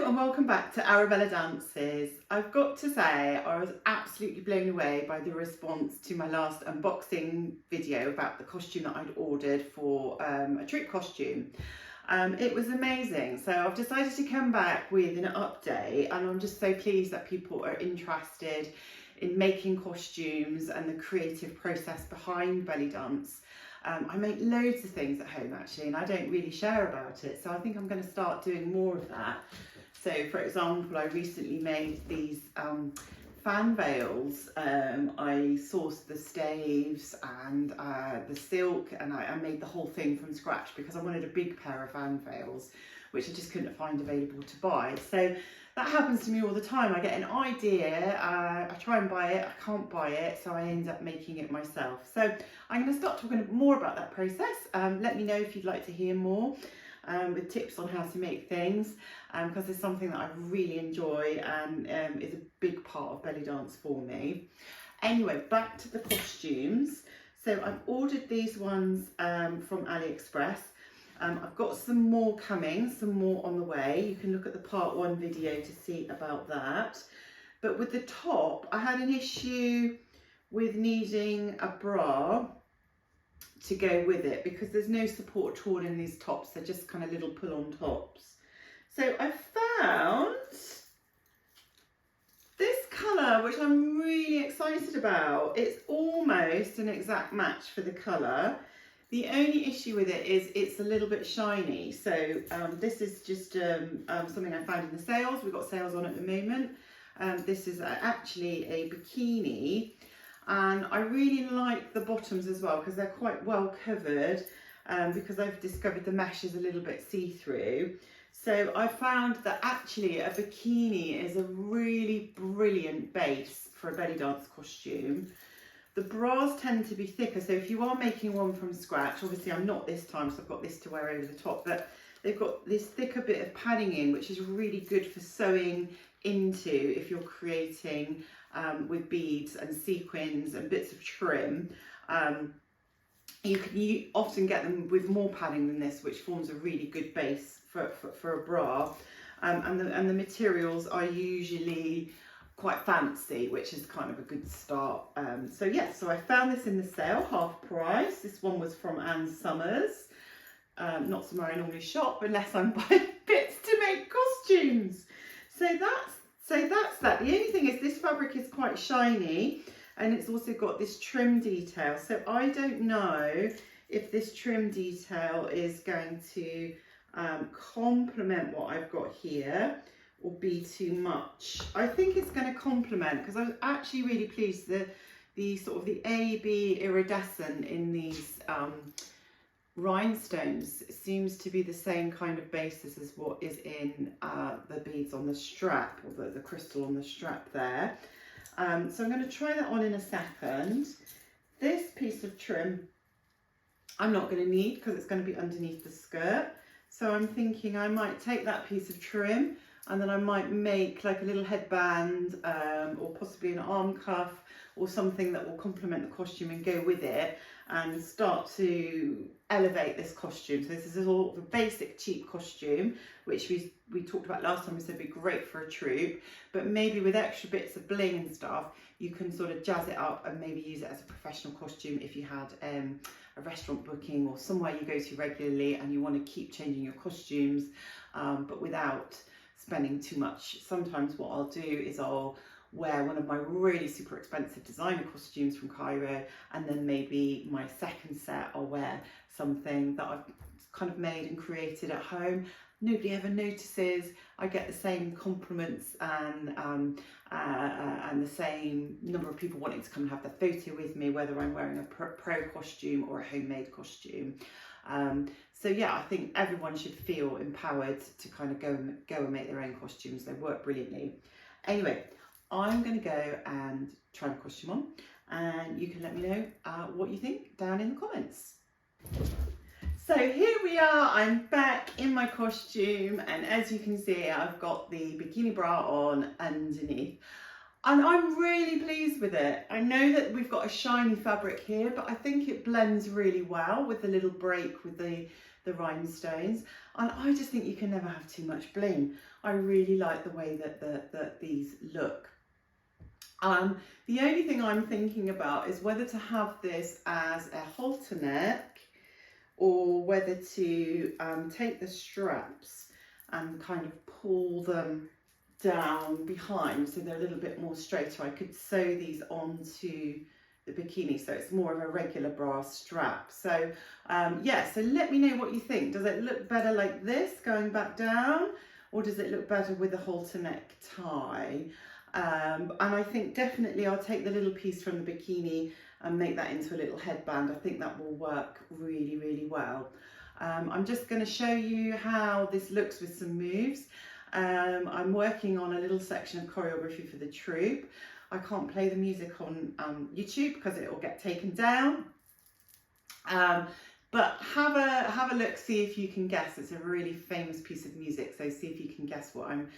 and welcome back to Belly Dances. I've got to say I was absolutely blown away by the response to my last unboxing video about the costume that I'd ordered for a troop costume. It was amazing, so I've decided to come back with an update, and I'm just so pleased that people are interested in making costumes and the creative process behind belly dance. I make loads of things at home actually, and I don't really share about it, so I think I'm going to start doing more of that. So for example, I recently made these fan veils. I sourced the staves and the silk, and I made the whole thing from scratch because I wanted a big pair of fan veils, which I just couldn't find available to buy. So that happens to me all the time. I get an idea, I try and buy it, I can't buy it, so I end up making it myself. So I'm going to start talking more about that process. Let me know if you'd like to hear more with tips on how to make things, because it's something that I really enjoy and is a big part of belly dance for me. Anyway, back to the costumes. So I've ordered these ones from Aliexpress. I've got some more coming, some more on the way. You can look at the part 1 video to see about that. But with the top, I had an issue with needing a bra to go with it because there's no support at all in these tops. They're just kind of little pull-on tops. So I found this colour, which I'm really excited about. It's almost an exact match for the colour. The only issue with it is it's a little bit shiny. So this is just something I found in the sales. We've got sales on at the moment. This is actually a bikini, and I really like the bottoms as well because they're quite well covered, because I've discovered the mesh is a little bit see-through. So I found that actually a bikini is a really brilliant base for a belly dance costume. The bras tend to be thicker, so if you are making one from scratch, obviously I'm not this time, so I've got this to wear over the top, but they've got this thicker bit of padding in, which is really good for sewing into if you're creating with beads and sequins and bits of trim. You often get them with more padding than this, which forms a really good base for a bra. And the materials are usually quite fancy, which is kind of a good start. So I found this in the sale, half price. This one was from Ann Summers. Not somewhere I normally shop unless I'm buying bits to make costumes. So that's that. The only thing is this fabric is quite shiny, and it's also got this trim detail. So I don't know if this trim detail is going to complement what I've got here or be too much. I think it's going to complement, because I was actually really pleased the sort of the AB iridescent in these rhinestones seems to be the same kind of basis as what is in the beads on the strap, or the crystal on the strap there. So I'm going to try that on in a second. This piece of trim I'm not going to need because it's going to be underneath the skirt. So I'm thinking I might take that piece of trim, and then I might make like a little headband or possibly an arm cuff or something that will complement the costume and go with it, and start to elevate this costume. So this is all the basic cheap costume, which we talked about last time. We said would be great for a troupe, but maybe with extra bits of bling and stuff, you can sort of jazz it up and maybe use it as a professional costume if you had a restaurant booking or somewhere you go to regularly and you want to keep changing your costumes, but without spending too much. Sometimes what I'll do is I'll wear one of my really super expensive designer costumes from Cairo, and then maybe my second set I'll wear something that I've kind of made and created at home. Nobody ever notices. I get the same compliments and the same number of people wanting to come and have their photo with me, whether I'm wearing a pro costume or a homemade costume. So yeah, I think everyone should feel empowered to kind of go and make their own costumes. They work brilliantly. Anyway, I'm going to go and try my costume on, and you can let me know what you think down in the comments. So here we are, I'm back in my costume, and as you can see I've got the bikini bra on underneath, and I'm really pleased with it. I know that we've got a shiny fabric here, but I think it blends really well with the little break with the the rhinestones. And I just think you can never have too much bling. I really like the way that these look. The only thing I'm thinking about is whether to have this as a halter neck or whether to take the straps and kind of pull them down behind so they're a little bit more straighter. I could sew these onto the bikini so it's more of a regular bra strap. So yeah, so let me know what you think. Does it look better like this going back down, or does it look better with a halter neck tie? And I think definitely I'll take the little piece from the bikini and make that into a little headband. I think that will work really, really well. I'm just going to show you how this looks with some moves. I'm working on a little section of choreography for the troupe. I can't play the music on YouTube because it will get taken down. But have a look, see if you can guess. It's a really famous piece of music, so see if you can guess what I'm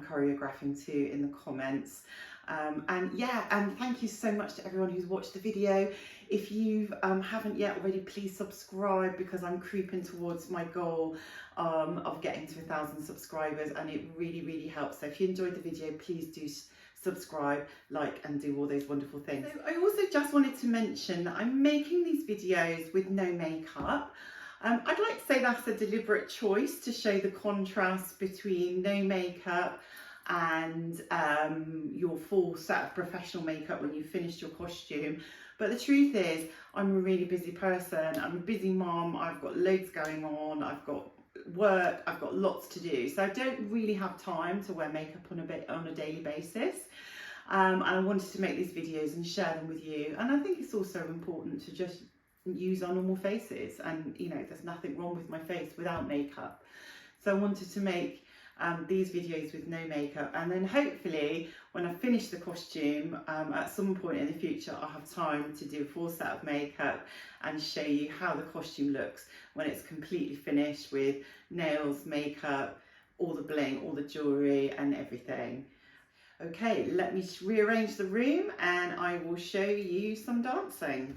choreographing to in the comments. And yeah, and thank you so much to everyone who's watched the video. If you haven't yet already, please subscribe, because I'm creeping towards my goal of getting to 1,000 subscribers, and it really, really helps. So if you enjoyed the video, please do subscribe, like, and do all those wonderful things. So I also just wanted to mention that I'm making these videos with no makeup. I'd like to say that's a deliberate choice to show the contrast between no makeup and your full set of professional makeup when you've finished your costume. But the truth is, I'm a really busy person. I'm a busy mom. I've got loads going on. I've got work. I've got lots to do. So I don't really have time to wear makeup on a daily basis. And I wanted to make these videos and share them with you. And I think it's also important to just use our normal faces. And, you know, there's nothing wrong with my face without makeup. So I wanted to make these videos with no makeup, and then hopefully when I finish the costume at some point in the future, I'll have time to do a full set of makeup and show you how the costume looks when it's completely finished with nails, makeup, all the bling, all the jewellery and everything. Okay, let me rearrange the room and I will show you some dancing.